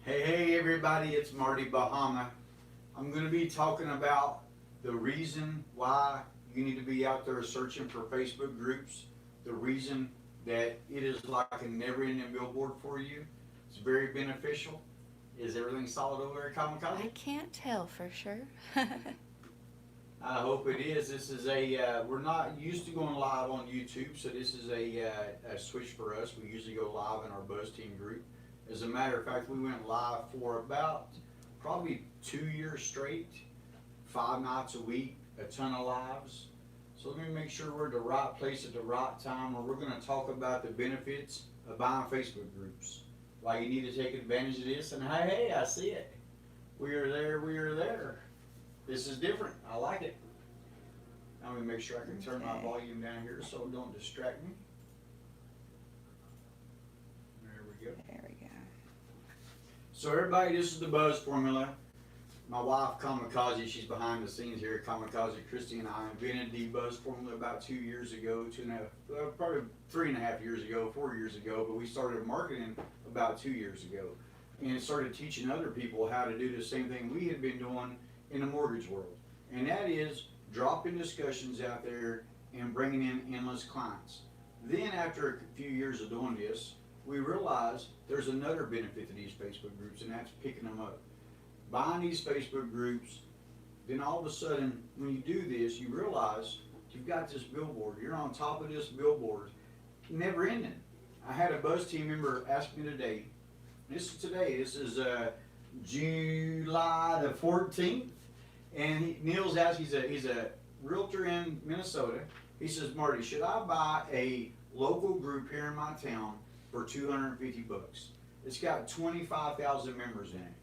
Hey everybody, it's Marty Bahama. I'm going to be talking about the reason why you need to be out there searching for Facebook groups, the reason that it is like a never ending billboard for you. It's very beneficial. Is everything solid over there, I Kamikaze? can't tell for sure. I hope it is. This is we're not used to going live on YouTube, so this is a switch for us. We usually go live in our Buzz Team group. As a matter of fact, we went live for about probably 2 years straight, 5 nights a week, a ton of lives. So let me make sure we're at the right place at the right time where we're going to talk about the benefits of buying Facebook groups. Why you need to take advantage of this, and hey, I see it. We are there, we are there. This is different. I like it. Now let me make sure I can turn my Okay. volume down here so it don't distract me. There we go. There we go. So everybody, this is the Buzz formula. My wife, Kamikaze, she's behind the scenes here. Kamikaze, Christy, and I invented the Buzz formula about 2 years ago, probably 3.5 years ago, 4 years ago. But we started marketing about 2 years ago, and started teaching other people how to do the same thing we had been doing in the mortgage world, and that is dropping discussions out there and bringing in endless clients. Then after a few years of doing this, we realized there's another benefit to these Facebook groups, and that's picking them up. Buying these Facebook groups, then all of a sudden, when you do this, you realize you've got this billboard. You're on top of this billboard, never ending. I had a Buzz team member ask me today. This is July the 14th, and Neil's asked. He's a realtor in Minnesota. He says, Marty, should I buy a local group here in my town for $250? It's got 25,000 members in it.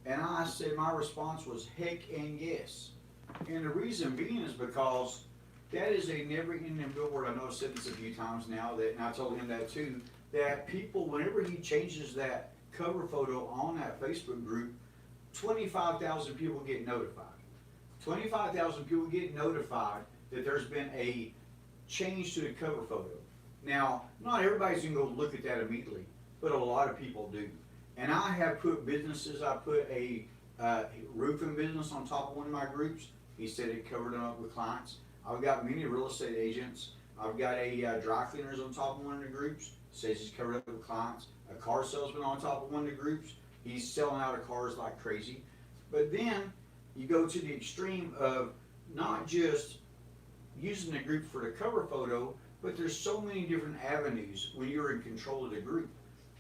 And I said, my response was heck and yes. And the reason being is because that is a never-ending billboard. I know I've said this a few times now, and I told him that too, that people, whenever he changes that cover photo on that Facebook group, 25,000 people get notified. 25,000 people get notified that there's been a change to the cover photo. Now, not everybody's going to go look at that immediately, but a lot of people do. And I have put businesses, I put a roofing business on top of one of my groups. He said it covered them up with clients. I've got many real estate agents. I've got a dry cleaners on top of one of the groups. Says he's covered up with clients. A car salesman on top of one of the groups. He's selling out of cars like crazy. But then you go to the extreme of not just using the group for the cover photo, but there's so many different avenues when you're in control of the group.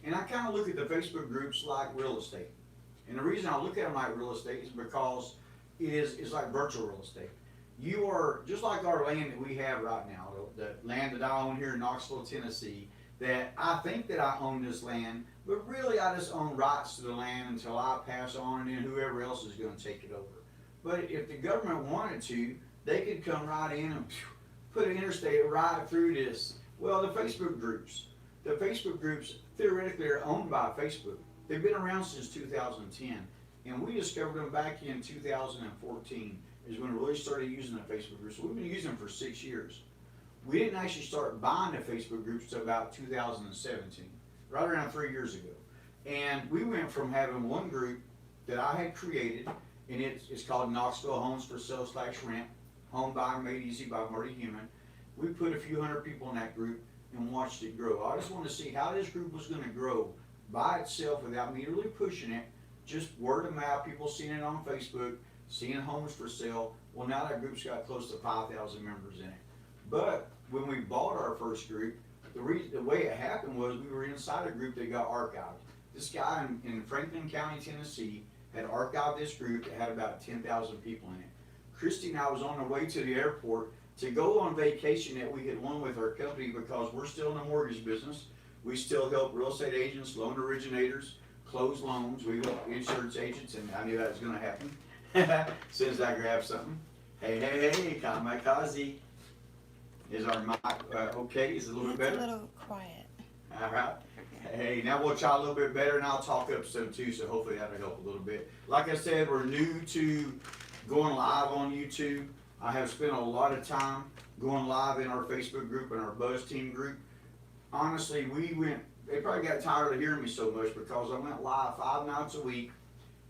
And I kind of look at the Facebook groups like real estate. And the reason I look at them like real estate is because it's like virtual real estate. You are, just like our land that we have right now, the land that I own here in Knoxville, Tennessee, that I think that I own this land, but really I just own rights to the land until I pass on, and then whoever else is going to take it over. But if the government wanted to, they could come right in and put an interstate right through this. Well, the Facebook groups theoretically are owned by Facebook. They've been around since 2010, and we discovered them back in 2014 is when we really started using the Facebook groups. So we've been using them for 6 years. We didn't actually start buying the Facebook groups until about 2017, right around 3 years ago. And we went from having one group that I had created, and it's called Knoxville Homes for Sale / Rent, Home Buying Made Easy by Marty Human. We put a few hundred people in that group and watched it grow. I just wanted to see how this group was going to grow by itself without me really pushing it, just word of mouth, people seeing it on Facebook, seeing homes for sale. Well, now that group's got close to 5,000 members in it. But when we bought our first group, the way it happened was we were inside a group that got archived. This guy in Franklin County, Tennessee, had archived this group that had about 10,000 people in it. Christy and I was on the way to the airport to go on vacation that we had won with our company because we're still in the mortgage business. We still help real estate agents, loan originators, close loans. We help insurance agents, and I knew that was going to happen as soon as I grabbed something. Hey, Kamikaze. Is our mic okay? Is it a little bit better? It's a little quiet. All right. Hey, now we'll try a little bit better, and I'll talk up some too, so hopefully that'll help a little bit. Like I said, we're new to going live on YouTube. I have spent a lot of time going live in our Facebook group and our Buzz Team group. Honestly, we went they probably got tired of hearing me so much because I went live 5 nights a week.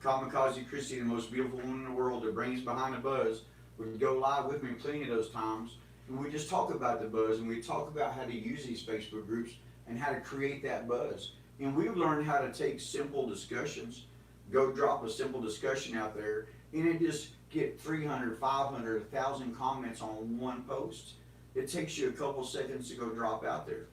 Kamikaze Christie, the most beautiful woman in the world that brings behind the buzz, would go live with me plenty of those times. And we just talk about the buzz, and we talk about how to use these Facebook groups and how to create that buzz. And we've learned how to take simple discussions, go drop a simple discussion out there, and it just get 300, 500, 1,000 comments on one post. It takes you a couple seconds to go drop out there.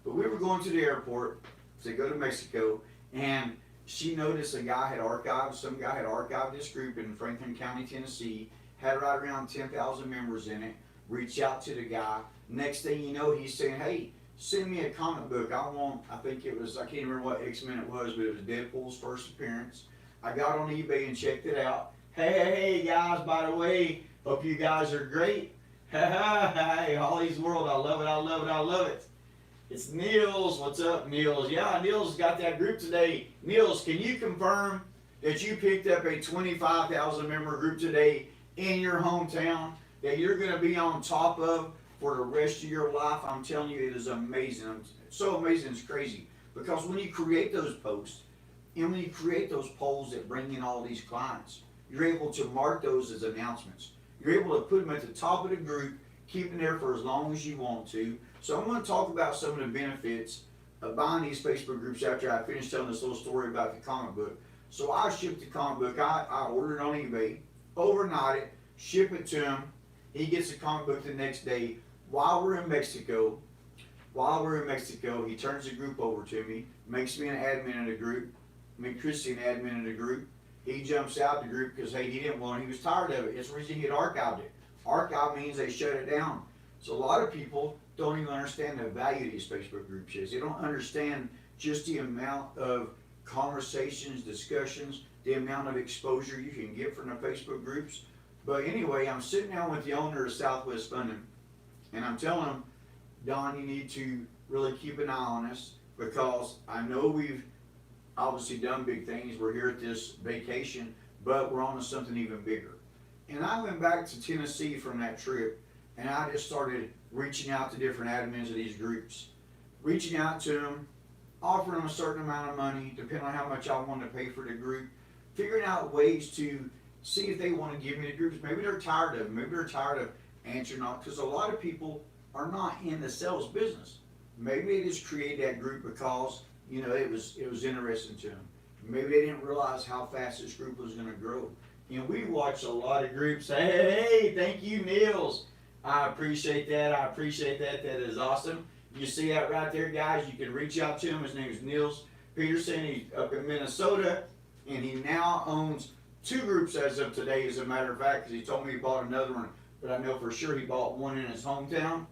But we were going to the airport to go to Mexico, and she noticed some guy had archived this group in Franklin County, Tennessee, had right around 10,000 members in it, reached out to the guy. Next thing you know, he's saying, hey, send me a comic book. I think it was, I can't remember what X-Men it was, but it was Deadpool's first appearance. I got on eBay and checked it out. Hey guys, by the way, hope you guys are great. Hey, Holly's World, I love it, I love it, I love it. It's Niels, what's up Niels? Yeah, Niels got that group today. Niels, can you confirm that you picked up a 25,000 member group today in your hometown that you're gonna be on top of for the rest of your life? I'm telling you, it is amazing. It's so amazing, it's crazy. Because when you create those posts, and when you create those polls that bring in all these clients, you're able to mark those as announcements. You're able to put them at the top of the group, keep them there for as long as you want to. So I'm going to talk about some of the benefits of buying these Facebook groups after I finish telling this little story about the comic book. So I shipped the comic book. I ordered it on eBay, overnight it, ship it to him. He gets the comic book the next day. While we're in Mexico, he turns the group over to me, makes me an admin in the group, Christy an admin in the group. He jumps out the group because, hey, he didn't want it. He was tired of it. It's the reason he had archived it. Archive means they shut it down. So a lot of people don't even understand the value of these Facebook groups is. They don't understand just the amount of conversations, discussions, the amount of exposure you can get from the Facebook groups. But anyway, I'm sitting down with the owner of Southwest Funding, and I'm telling him, Don, you need to really keep an eye on us because I know we've obviously done big things. We're here at this vacation, but we're on to something even bigger. And I went back to Tennessee from that trip, and I just started reaching out to different admins of these groups, reaching out to them, offering them a certain amount of money, depending on how much I wanted to pay for the group, figuring out ways to see if they want to give me the groups. Maybe they're tired of them. Maybe they're tired of answering off, because a lot of people are not in the sales business. Maybe they just created that group because it was interesting to them. Maybe they didn't realize how fast this group was going to grow. We watch a lot of groups say, hey, thank you, Niels. I appreciate that. That is awesome. You see that right there, guys? You can reach out to him. His name is Niels Peterson. He's up in Minnesota, and he now owns 2 groups as of today, as a matter of fact, because he told me he bought another one, but I know for sure he bought one in his hometown.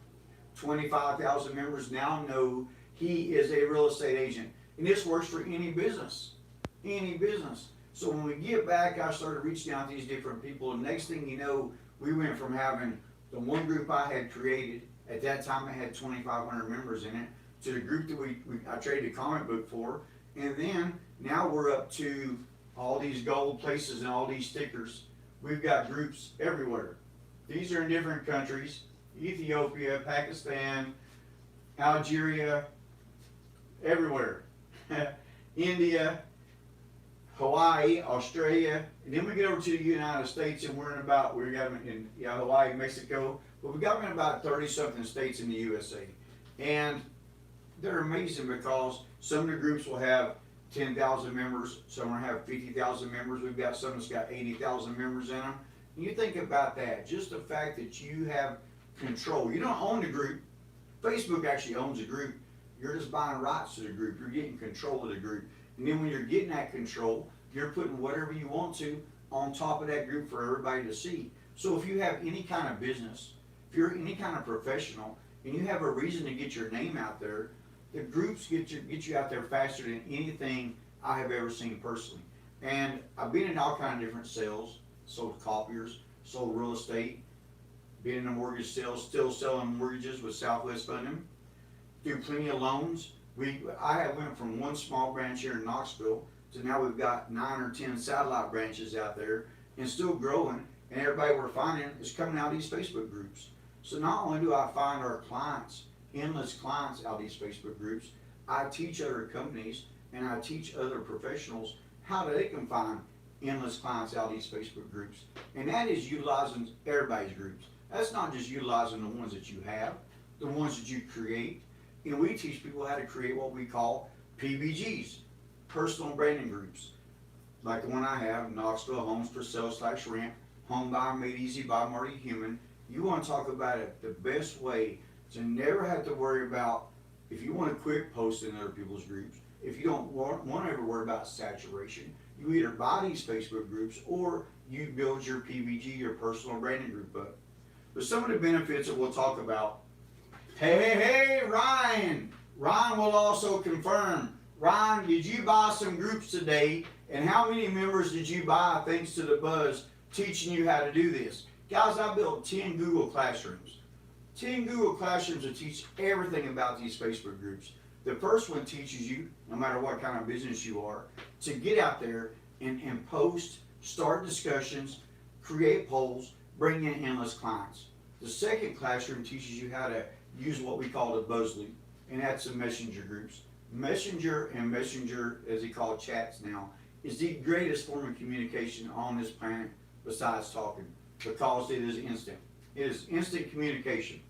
25,000 members now know he is a real estate agent. And this works for any business. So when we get back, I started reaching out to these different people. And next thing you know, we went from having the one group I had created, at that time I had 2,500 members in it, to the group that I traded a comic book for. And then now we're up to all these gold places and all these stickers. We've got groups everywhere. These are in different countries: Ethiopia, Pakistan, Algeria, everywhere. India, Hawaii, Australia, and then we get over to the United States, and we got them in Hawaii, Mexico, but we got them in about 30-something states in the USA. And they're amazing because some of the groups will have 10,000 members, some will have 50,000 members. We've got some that's got 80,000 members in them. And you think about that, just the fact that you have control. You don't own the group. Facebook actually owns the group. You're just buying rights to the group. You're getting control of the group. And then when you're getting that control, you're putting whatever you want to on top of that group for everybody to see. So if you have any kind of business, if you're any kind of professional, and you have a reason to get your name out there, the groups get you out there faster than anything I have ever seen personally. And I've been in all kinds of different sales, sold copiers, sold real estate, been in the mortgage sales, still selling mortgages with Southwest Funding, do plenty of loans. I went from one small branch here in Knoxville to now we've got 9 or 10 satellite branches out there and still growing, and everybody we're finding is coming out of these Facebook groups. So not only do I find our clients, endless clients out of these Facebook groups, I teach other companies and I teach other professionals how they can find endless clients out of these Facebook groups. And that is utilizing everybody's groups. That's not just utilizing the ones that you have, the ones that you create. And we teach people how to create what we call PBGs, personal branding groups. Like the one I have, Knoxville Homes for Sale/Rent, Home Buyer Made Easy by Marty Human. You want to talk about it, the best way to never have to worry about, if you want to quit posting in other people's groups, if you don't want to ever worry about saturation, you either buy these Facebook groups or you build your PBG, your personal branding group up. But some of the benefits that we'll talk about. Hey, Ryan! Ryan will also confirm. Ryan, did you buy some groups today? And how many members did you buy thanks to the buzz teaching you how to do this? Guys, I built 10 Google Classrooms. 10 Google Classrooms that teach everything about these Facebook groups. The first one teaches you, no matter what kind of business you are, to get out there and post, start discussions, create polls, bring in endless clients. The second classroom teaches you how to use what we call the buzz loop, and that's the messenger groups. Messenger, as they call chats now, is the greatest form of communication on this planet besides talking, because it is instant. It is instant communication.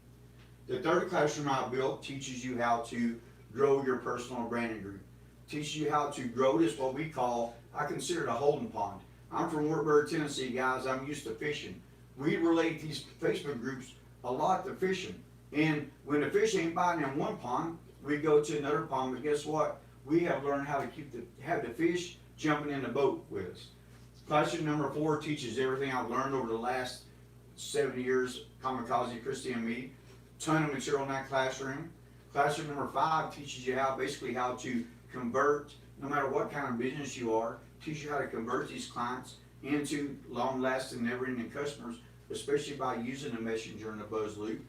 The third classroom I built teaches you how to grow your personal branding group. Teaches you how to grow this, what we call, I consider it a holding pond. I'm from Wartburg, Tennessee, guys. I'm used to fishing. We relate these Facebook groups a lot to fishing. And when the fish ain't biting in one pond, we go to another pond, but guess what? We have learned how to have the fish jumping in the boat with us. Classroom number 4 teaches everything I've learned over the last 7 years, Kamikaze, Christy, and me. Ton of material in that classroom. Classroom number 5 teaches you how to convert, no matter what kind of business you are, teach you how to convert these clients into long-lasting, never-ending customers, especially by using the messenger and the buzz loop.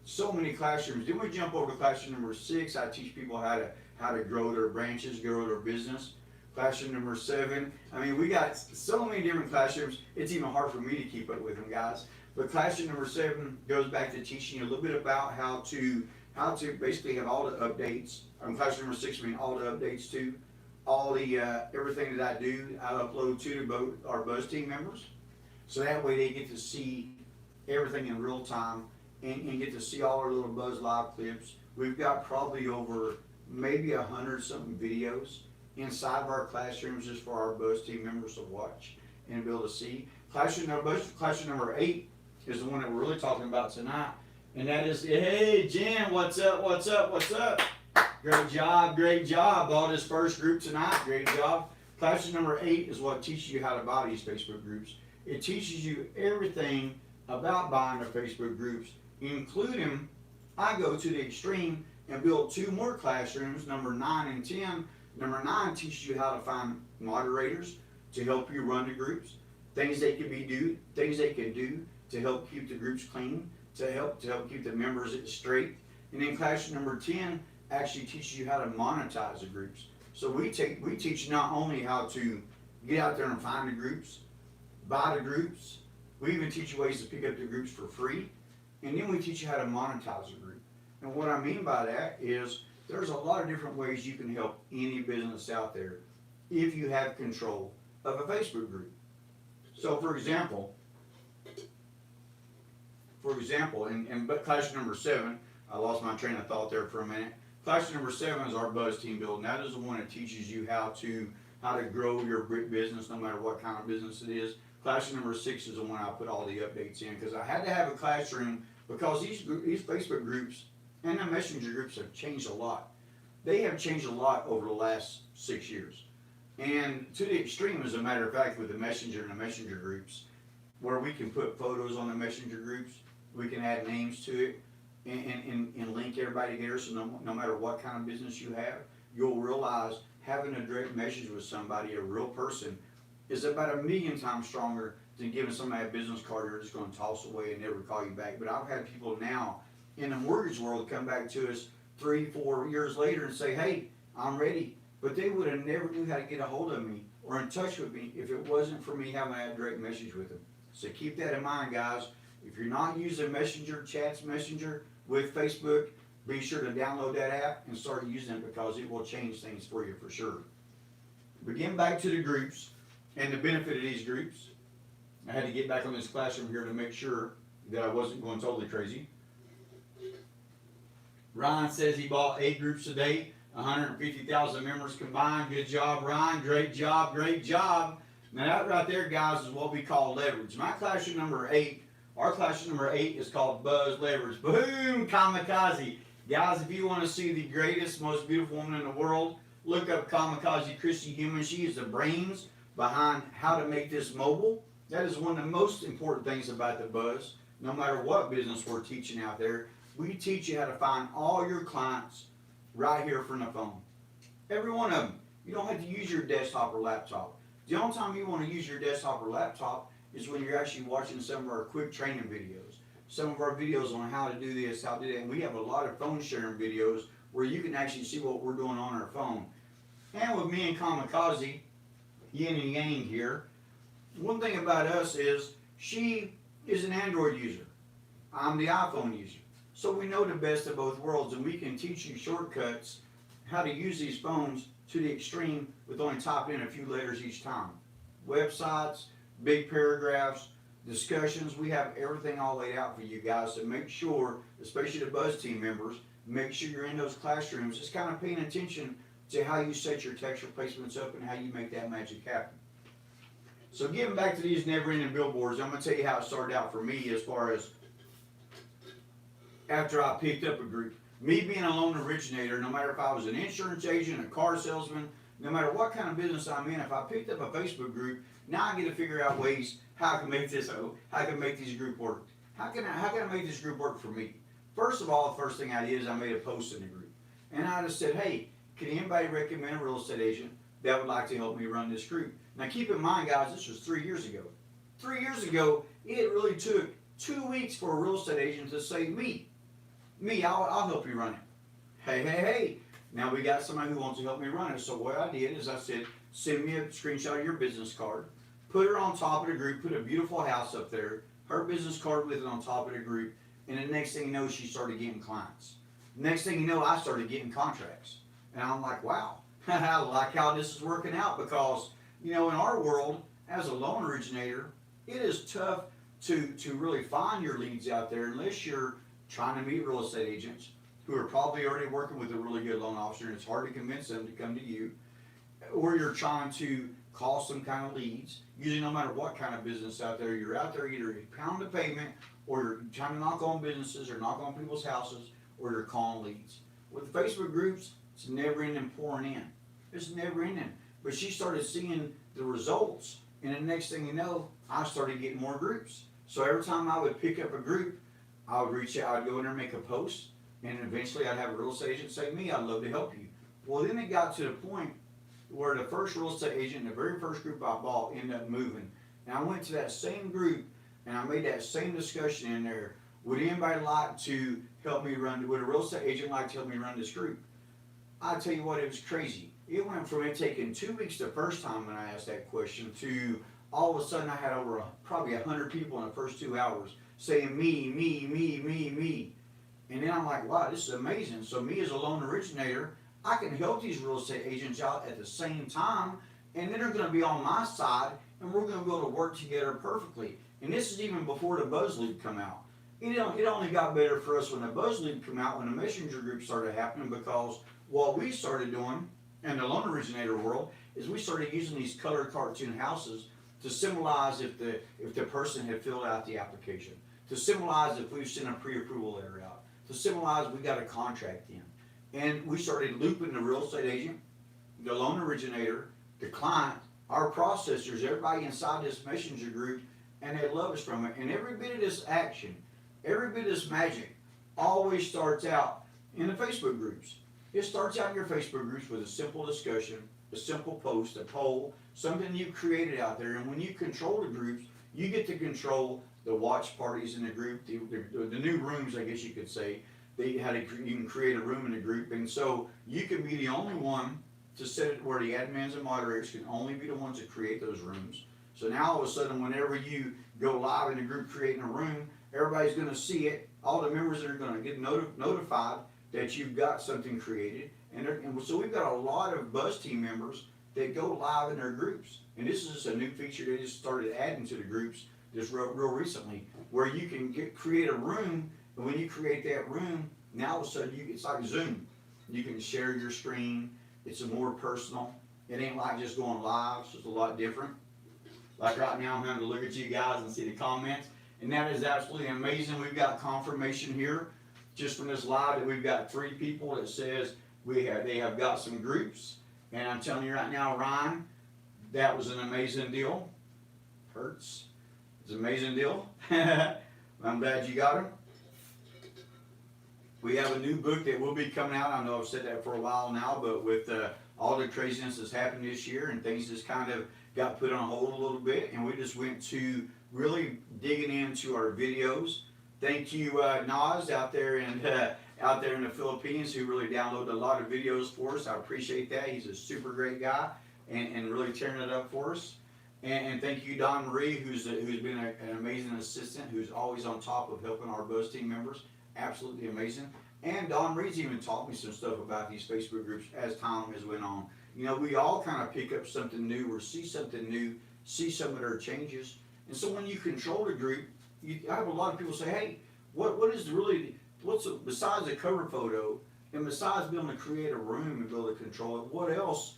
So many classrooms. Then we jump over to classroom number 6. I teach people how to grow their branches, grow their business. Classroom number 7. I mean, we got so many different classrooms. It's even hard for me to keep up with them, guys. But classroom number 7 goes back to teaching you a little bit about how to basically have all the updates. Classroom number 6, all the updates to all the everything that I do, I upload to our Buzz team members. So that way they get to see everything in real time and get to see all our little Buzz Live clips. We've got probably over maybe 100 something videos inside of our classrooms just for our Buzz team members to watch and be able to see. Classroom number 8 is the one that we're really talking about tonight. And that is, hey Jen, what's up? Great job. Bought this first group tonight, great job. Classroom number 8 is what teaches you how to buy these Facebook groups. It teaches you everything about buying the Facebook groups, including, I go to the extreme and build 2 more classrooms, number 9 and 10. Number 9 teaches you how to find moderators to help you run the groups, things they can do to help keep the groups clean, to help keep the members straight. And then classroom number 10 actually teaches you how to monetize the groups. So we teach not only how to get out there and find the groups, buy the groups, we even teach you ways to pick up the groups for free, and then we teach you how to monetize the group. And what I mean by that is there's a lot of different ways you can help any business out there if you have control of a Facebook group. So for example, but classroom number 7, I lost my train of thought there for a minute. Classroom number 7 is our Buzz Team Building. That is the one that teaches you how to grow your business, no matter what kind of business it is. Classroom number 6 is the one I put all the updates in, because I had to have a classroom, because these Facebook groups and the messenger groups have changed a lot. They have changed a lot over the last 6 years. And to the extreme, as a matter of fact, with the messenger and the messenger groups, where we can put photos on the messenger groups, we can add names to it, and link everybody together, so no matter what kind of business you have, you'll realize having a direct message with somebody, a real person, is about 1,000,000 times stronger than giving somebody a business card you're just going to toss away and never call you back. But I've had people now in the mortgage world come back to us 3-4 years later and say, hey, I'm ready. But they would have never knew how to get a hold of me or in touch with me if it wasn't for me having a direct message with them. So keep that in mind, guys. If you're not using Messenger, Chats Messenger with Facebook, be sure to download that app and start using it because it will change things for you for sure. But getting back to the groups and the benefit of these groups, I had to get back on this classroom here to make sure that I wasn't going totally crazy. Ryan says he bought 8 groups a day, 150,000 members combined. Good job, Ryan. Great job, great job. Now that right there, guys, is what we call leverage. My classroom number 8, our classroom number 8 is called Buzz Leverage. Boom, kamikaze. Guys, if you want to see the greatest, most beautiful woman in the world, look up Kamikaze Christy Human. She is the brains behind how to make this mobile. That is one of the most important things about the Buzz. No matter what business we're teaching out there, we teach you how to find all your clients right here from the phone. Every one of them. You don't have to use your desktop or laptop. The only time you want to use your desktop or laptop is when you're actually watching some of our quick training videos. Some of our videos on how to do this, how to do that. And we have a lot of phone sharing videos where you can actually see what we're doing on our phone. And with me and Kamikaze, yin and yang here, one thing about us is she is an Android user. I'm the iPhone user. So we know the best of both worlds, and we can teach you shortcuts how to use these phones to the extreme with only typing in a few letters each time. Websites, big paragraphs, discussions, we have everything all laid out for you guys. So make sure, especially the Buzz team members, make sure you're in those classrooms just kind of paying attention to how you set your texture placements up and how you make that magic happen. So getting back to these never-ending billboards, I'm going to tell you how it started out for me as far as after I picked up a group. Me being a loan originator, no matter if I was an insurance agent, a car salesman, no matter what kind of business I'm in, if I picked up a Facebook group, now I get to figure out ways how I can make this, how I can make these group work. How can I make this group work for me? First of all, the first thing I did is I made a post in the group. And I just said, hey, can anybody recommend a real estate agent that would like to help me run this group? Now keep in mind, guys, this was 3 years ago. 3 years ago, it really took 2 weeks for a real estate agent to say, I'll help you run it. Hey, now we got somebody who wants to help me run it. So what I did is I said, send me a screenshot of your business card, put her on top of the group, put a beautiful house up there, her business card with it on top of the group, and the next thing you know, she started getting clients. Next thing you know, I started getting contracts. And I'm like, wow, I like how this is working out because, in our world, as a loan originator, it is tough to really find your leads out there unless you're trying to meet real estate agents who are probably already working with a really good loan officer and it's hard to convince them to come to you, or you're trying to call some kind of leads. Usually no matter what kind of business out there, you're out there either pound the pavement or you're trying to knock on businesses or knock on people's houses or you're calling leads. With the Facebook groups, it's never ending pouring in. It's never ending. But she started seeing the results, and the next thing you know, I started getting more groups. So every time I would pick up a group, I would reach out, I'd go in there and make a post, and eventually I'd have a real estate agent say, I'd love to help you. Well, then it got to the point where the first real estate agent, the very first group I bought, ended up moving. And I went to that same group, and I made that same discussion in there. Would anybody like to help me would a real estate agent like to help me run this group? I tell you what, it was crazy. It went from it taking 2 weeks the first time when I asked that question to all of a sudden I had over probably 100 people in the first 2 hours saying me. And then I'm like, wow, this is amazing. So me as a loan originator, I can help these real estate agents out at the same time, and then they're going to be on my side, and we're going to be able to work together perfectly. And this is even before the Buzz League come out. It only got better for us when the Buzz League come out, when the messenger group started happening, because what we started doing in the loan originator world is we started using these colored cartoon houses to symbolize if the person had filled out the application, to symbolize if we've sent a pre-approval letter out, to symbolize we got a contract in. And we started looping the real estate agent, the loan originator, the client, our processors, everybody inside this messenger group, and they love us from it. And every bit of this action, every bit of this magic always starts out in the Facebook groups. It starts out in your Facebook groups with a simple discussion, a simple post, a poll, something you created out there. And when you control the groups, you get to control the watch parties in the group, the new rooms, I guess you could say. You can create a room in a group, and so you can be the only one to set it where the admins and moderators can only be the ones that create those rooms. So now all of a sudden, whenever you go live in a group creating a room, everybody's going to see it. All the members are going to get notified that you've got something created. And so we've got a lot of Buzz team members that go live in their groups. And this is just a new feature they just started adding to the groups just real recently, where you can create a room, and when you create that room, now all of a sudden it's like Zoom. You can share your screen. It's a more personal. It ain't like just going live, so it's a lot different. Like right now, I'm having to look at you guys and see the comments, and that is absolutely amazing. We've got confirmation here, just from this live, that we've got 3 people that says they have got some groups, and I'm telling you right now, Ryan, that was an amazing deal. Hurts. It's an amazing deal. I'm glad you got them. We have a new book that will be coming out. I know I've said that for a while now, but with all the craziness that's happened this year, and things just kind of got put on hold a little bit, and we just went to really digging into our videos. Thank you, Nas, out there in the Philippines, who really downloaded a lot of videos for us. I appreciate that. He's a super great guy, and really tearing it up for us. And thank you, Don Marie, who's been an amazing assistant, who's always on top of helping our Buzz team members. Absolutely amazing. And Don Marie's even taught me some stuff about these Facebook groups as time has went on. You know, we all kind of pick up something new or see something new, see some of their changes. And so when you control the group, I have a lot of people say, hey, besides the cover photo, and besides being able to create a room and be able to control it, what else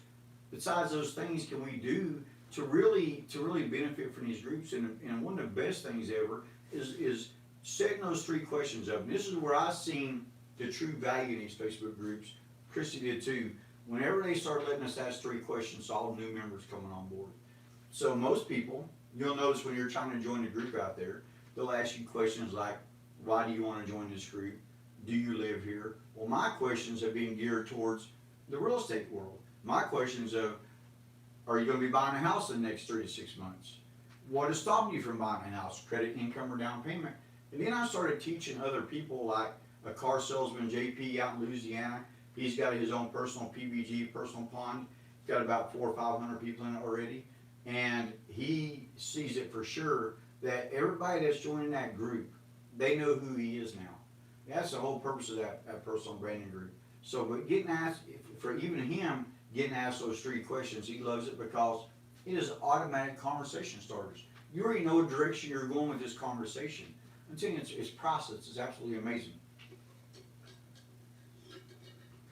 besides those things can we do to really benefit from these groups? And one of the best things ever is setting those 3 questions up. And this is where I've seen the true value in these Facebook groups. Christy did too. Whenever they start letting us ask 3 questions, all new members coming on board. So most people, you'll notice when you're trying to join the group out there, they'll ask you questions like, why do you want to join this group? Do you live here? Well, my questions have been geared towards the real estate world. My questions of, are you going to be buying a house in the next 3 to 6 months? What is stopping you from buying a house? Credit, income, or down payment? And then I started teaching other people, like a car salesman, JP, out in Louisiana. He's got his own personal PBG, personal pond. He's got about 400 or 500 people in it already. And he sees it for sure that everybody that's joining that group, they know who he is now. That's the whole purpose of that personal branding group. So, but getting asked, for even him, getting asked those 3 questions, he loves it because it is automatic conversation starters. You already know the direction you're going with this conversation. I'm telling you, it's process. It's absolutely amazing.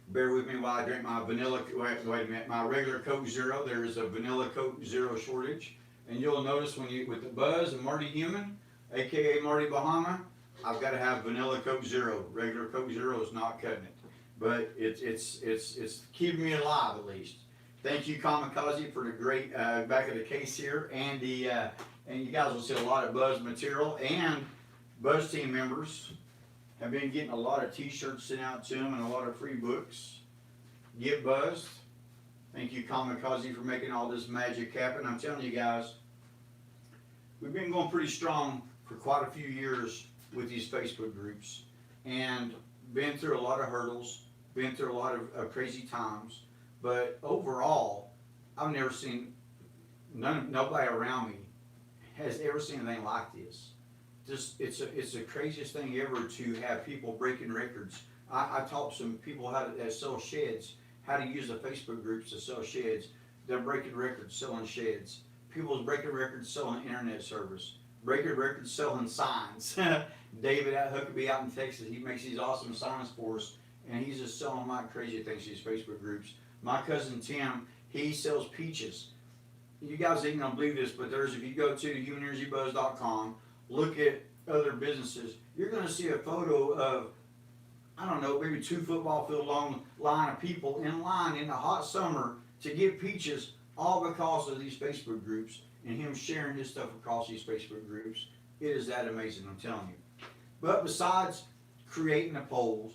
Bear with me while I drink my vanilla, wait a minute, my regular Coke Zero. There is a vanilla Coke Zero shortage. And you'll notice with the Buzz and Marty Human, aka Marty Bahama, I've got to have vanilla Coke Zero. Regular Coke Zero is not cutting it. But it's keeping me alive at least. Thank you, Kamikaze, for the great back of the case here. And and you guys will see a lot of Buzz material, and Buzz team members have been getting a lot of t-shirts sent out to them and a lot of free books. Get buzzed. Thank you, Kamikaze, for making all this magic happen. I'm telling you guys, we've been going pretty strong for quite a few years with these Facebook groups, and been through a lot of hurdles, been through a lot of crazy times, but overall, I've never seen, nobody around me has ever seen anything like this. It's the craziest thing ever to have people breaking records. I taught some people how to sell sheds, how to use the Facebook groups to sell sheds. They're breaking records selling sheds. People's breaking records selling internet service. Breaking records selling signs. David at Huckabee out in Texas, he makes these awesome signs for us, and he's just selling like crazy things to these Facebook groups. My cousin Tim, he sells peaches. You guys ain't gonna believe this, but if you go to humanenergybuzz.com, look at other businesses, you're going to see a photo of, I don't know, maybe 2 football field long line of people in line in the hot summer to get peaches, all because of these Facebook groups and him sharing his stuff across these Facebook groups. It is that amazing, I'm telling you. But besides creating the polls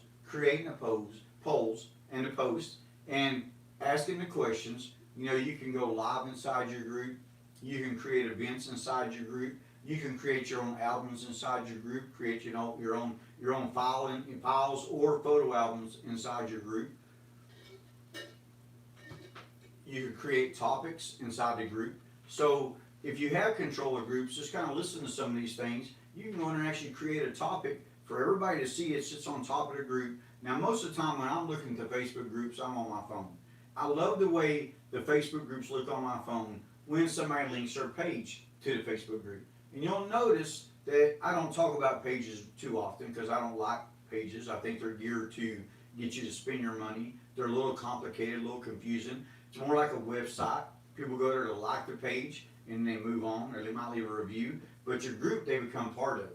and the posts and asking the questions, you know, you can go live inside your group. You can create events inside your group. You can create your own albums inside your group, create your own files or photo albums inside your group. You can create topics inside the group. So if you have control of groups, just kind of listen to some of these things. You can go in and actually create a topic for everybody to see. It sits on top of the group Now, most of the time when I'm looking at the Facebook groups, I'm on my phone. I love the way the Facebook groups look on my phone when somebody links their page to the Facebook group. And you'll notice that I don't talk about pages too often because I don't like pages. I think they're geared to get you to spend your money. They're a little complicated, a little confusing. It's more like a website. People go there to like the page and they move on, or they might leave a review. But your group, they become part of.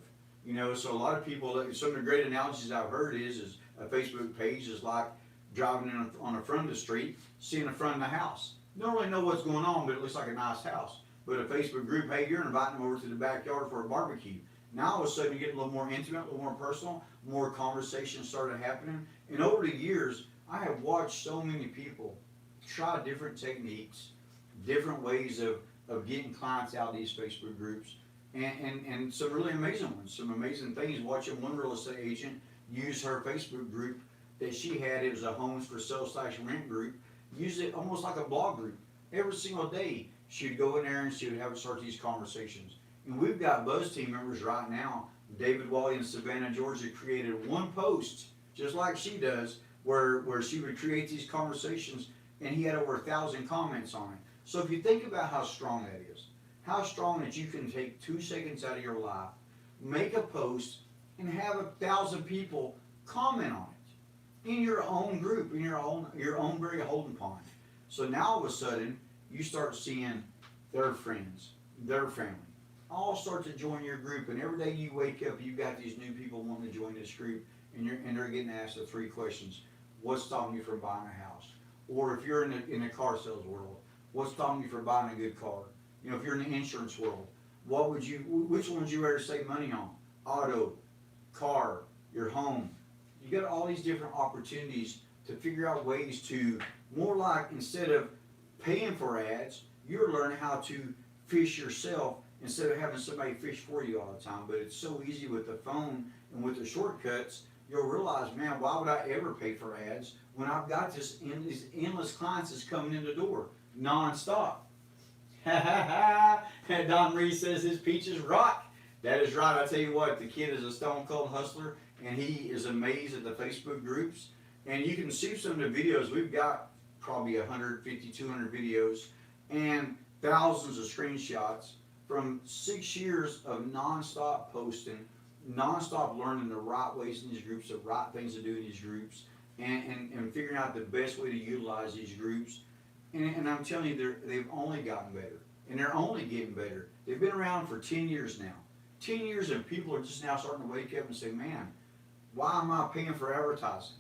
You know, so a lot of people, some of the great analogies I've heard is a Facebook page is like driving in on the front of the street, seeing the front of the house. You don't really know what's going on, but it looks like a nice house. But a Facebook group, hey, you're inviting them over to the backyard for a barbecue. Now all of a sudden you get a little more intimate, a little more personal, more conversations started happening. And over the years, I have watched so many people try different techniques, different ways of getting clients out of these Facebook groups. And some really amazing ones, some amazing things. Watching one real estate agent use her Facebook group that she had. It was a homes for sale / rent group. Use it almost like a blog group. Every single day, she would go in there and she would have start these conversations. And we've got Buzz team members right now. David Wally in Savannah, Georgia, created one post, just like she does, where she would create these conversations, and he had over 1,000 comments on it. So if you think about how strong that is, how strong that you can take 2 seconds out of your life, make a post, and have 1,000 people comment on it in your own group, in your own very holding pond. So now all of a sudden, you start seeing their friends, their family, all start to join your group. And every day you wake up, you've got these new people wanting to join this group, and they're getting asked the 3 questions: what's stopping you from buying a house? Or if you're in the car sales world, what's stopping you from buying a good car? You know, if you're in the insurance world, which one would you rather save money on? Auto, car, your home. You got all these different opportunities to figure out ways to, more like, instead of paying for ads, you're learning how to fish yourself instead of having somebody fish for you all the time. But it's so easy with the phone and with the shortcuts. You'll realize, man, why would I ever pay for ads when I've got these endless clients that's coming in the door nonstop? Don Reed says his peaches rock. That is right. I tell you what, the kid is a stone cold hustler, and he is amazed at the Facebook groups. And you can see some of the videos. We've got probably 150, 200 videos and thousands of screenshots from 6 years of nonstop posting, nonstop learning the right ways in these groups, the right things to do in these groups, and figuring out the best way to utilize these groups. And I'm telling you, they've only gotten better. And they're only getting better. They've been around for 10 years now. 10 years, and people are just now starting to wake up and say, man, why am I paying for advertising?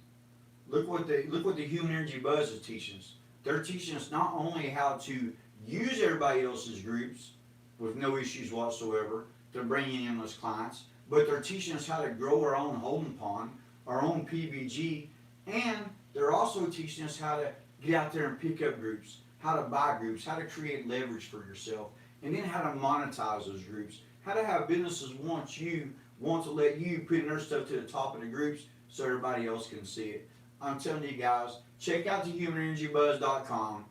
Look what the Human Energy Buzz is teaching us. They're teaching us not only how to use everybody else's groups with no issues whatsoever to bring in endless clients, but they're teaching us how to grow our own holding pond, our own PBG, and they're also teaching us how to get out there and pick up groups, how to buy groups, how to create leverage for yourself, and then how to monetize those groups, how to have businesses want to let you put in their stuff to the top of the groups so everybody else can see it. I'm telling you guys, check out the humanenergybuzz.com.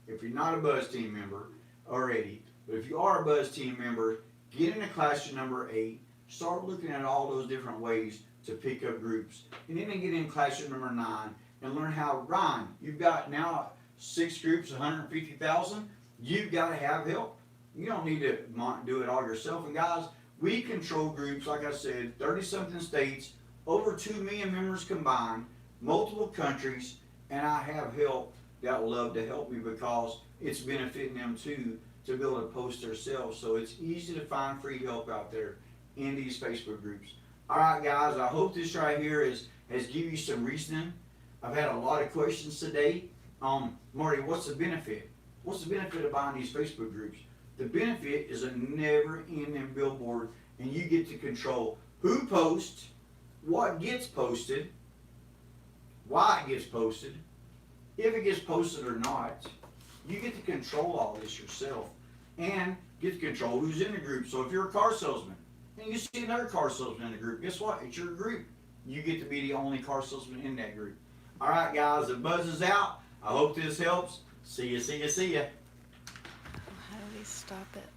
If you're not a Buzz team member already, but if you are a Buzz team member, get into classroom number 8, start looking at all those different ways to pick up groups, and then get in classroom number 9 and learn how, Ryan, you've got now 6 groups, 150,000, you've got to have help. You don't need to do it all yourself. And guys, we control groups, like I said, 30-something states, over 2 million members combined, multiple countries, and I have help that will love to help me because it's benefiting them too to be able to post themselves. So it's easy to find free help out there in these Facebook groups. All right, guys, I hope this right here has given you some reasoning. I've had a lot of questions today. Marty, what's the benefit? What's the benefit of buying these Facebook groups? The benefit is a never-ending billboard, and you get to control who posts, what gets posted, why it gets posted, if it gets posted or not. You get to control all this yourself and get to control who's in the group. So if you're a car salesman and you see another car salesman in the group, guess what? It's your group. You get to be the only car salesman in that group. All right, guys, the buzz is out. I hope this helps. See ya, see ya, see ya. How do we stop it?